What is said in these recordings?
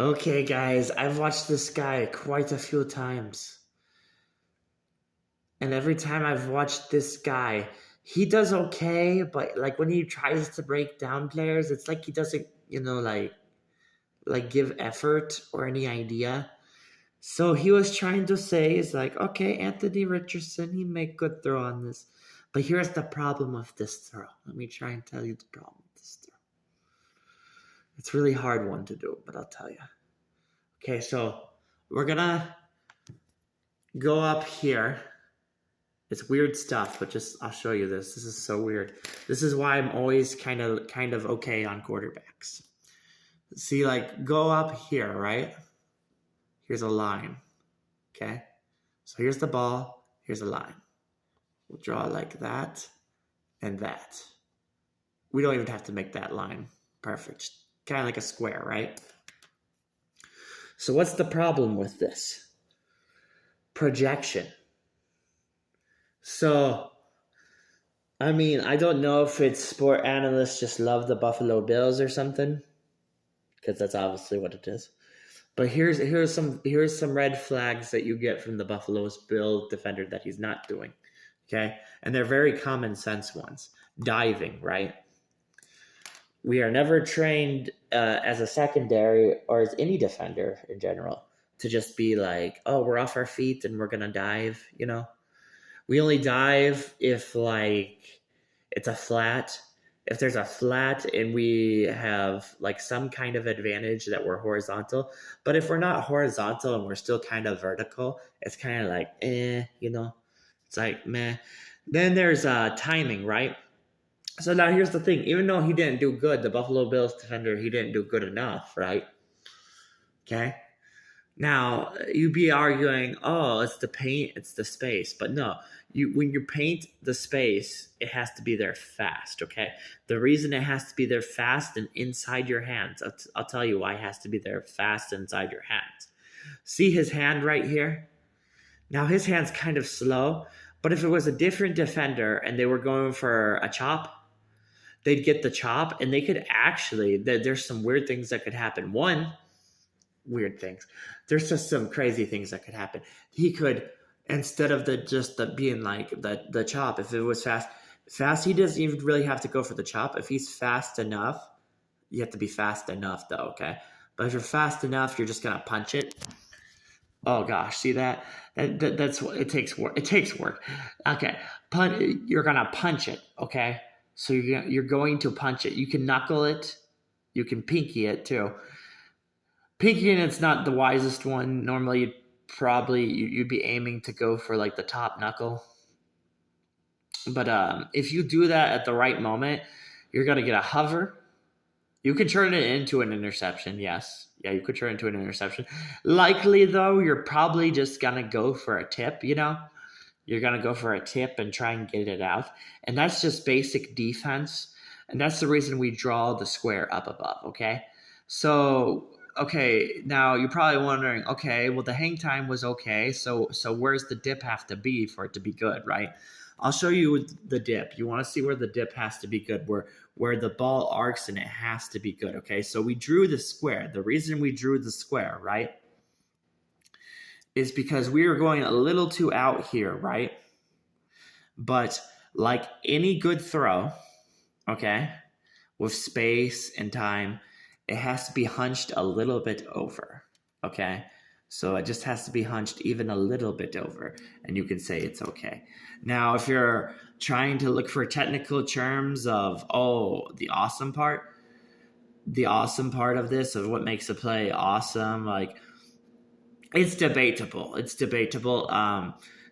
Okay, guys, I've watched this guy quite a few times. And every time I've watched this guy, he does okay, but like when he tries to break down players, it's like he doesn't, like give effort or any idea. So he was trying to say is like, okay, Anthony Richardson, he made good throw on this. But here's the problem with this throw. Let me try and tell you the problem with this throw. It's a really hard one to do, but I'll tell you. Okay, so we're gonna go up here. It's weird stuff, but just I'll show you this. This is so weird. This is why I'm always kind of okay on quarterbacks. See, like go up here, right? Here's a line. Okay? So here's the ball, here's a line. We'll draw like that and that. We don't even have to make that line perfect. Kind of like a square, right? So what's the problem with this? Projection. So, I mean, I don't know if it's sport analysts just love the Buffalo Bills or something, because that's obviously what it is. But here's some red flags that you get from the Buffalo Bill defender that he's not doing. Okay, and they're very common sense ones. Diving, right? We are never trained as a secondary or as any defender in general to just be like, oh, we're off our feet and we're gonna dive. We only dive if like it's a flat. If there's a flat and we have like some kind of advantage that we're horizontal. But if we're not horizontal and we're still kind of vertical, it's kind of like, it's like meh. Then there's timing, right? So now here's the thing. Even though he didn't do good, the Buffalo Bills defender, he didn't do good enough, right? Okay. Now, you'd be arguing, oh, it's the paint, it's the space. But no, when you paint the space, it has to be there fast, okay? The reason it has to be there fast and inside your hands, I'll tell you why it has to be there fast inside your hands. See his hand right here? Now, his hand's kind of slow, but if it was a different defender and they were going for a chop, they'd get the chop and they could actually, there's some weird things that could happen. One, weird things. There's just some crazy things that could happen. He could, instead of the being like the chop, if it was fast, he doesn't even really have to go for the chop. If he's fast enough, you have to be fast enough though, okay? But if you're fast enough, you're just gonna punch it. Oh gosh, see that? That's what it takes work. It takes work. Okay, you're gonna punch it. Okay, so you're going to punch it. You can knuckle it. You can pinky it too. Pinky and it's not the wisest one. Normally, you'd be aiming to go for like the top knuckle. But if you do that at the right moment, you're gonna get a hover. You can turn it into an interception. Yes, yeah, you could turn it into an interception. Likely though, you're probably just gonna go for a tip. You're gonna go for a tip and try and get it out, and that's just basic defense. And that's the reason we draw the square up above. Okay, so okay, now you're probably wondering, okay, well the hang time was okay, so where's the dip have to be for it to be good, right? I'll show you the dip. You want to see where the dip has to be good, where the ball arcs and it has to be good, okay? So we drew the square. The reason we drew the square, right, is because we were going a little too out here, right? But like any good throw, okay, with space and time, it has to be hunched a little bit over, okay? So it just has to be hunched even a little bit over, and you can say it's okay. Now, if you're trying to look for technical terms of, the awesome part of this, of what makes a play awesome, like, it's debatable.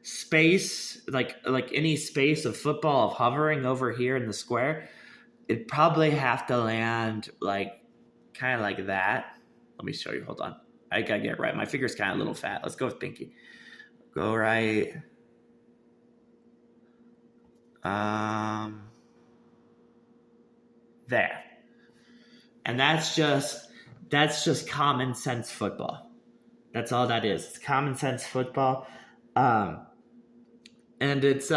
Space, like any space of football, of hovering over here in the square, it'd probably have to land like kind of like that. Let me show you. Hold on. I gotta get it right. My finger's kind of a little fat. Let's go with pinky. Go right. There. And that's just common sense football. That's all that is. It's common sense football. And it's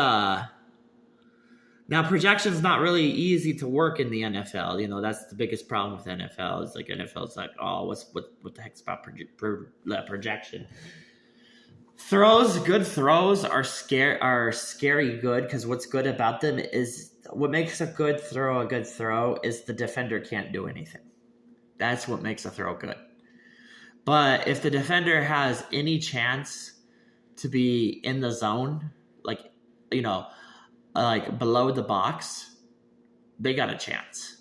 Now, projection is not really easy to work in the NFL. That's the biggest problem with the NFL. Is like NFL's like, oh, what the heck's about projection? Good throws are scary good, because what's good about them is what makes a good throw is the defender can't do anything. That's what makes a throw good. But if the defender has any chance to be in the zone, like below the box, they got a chance.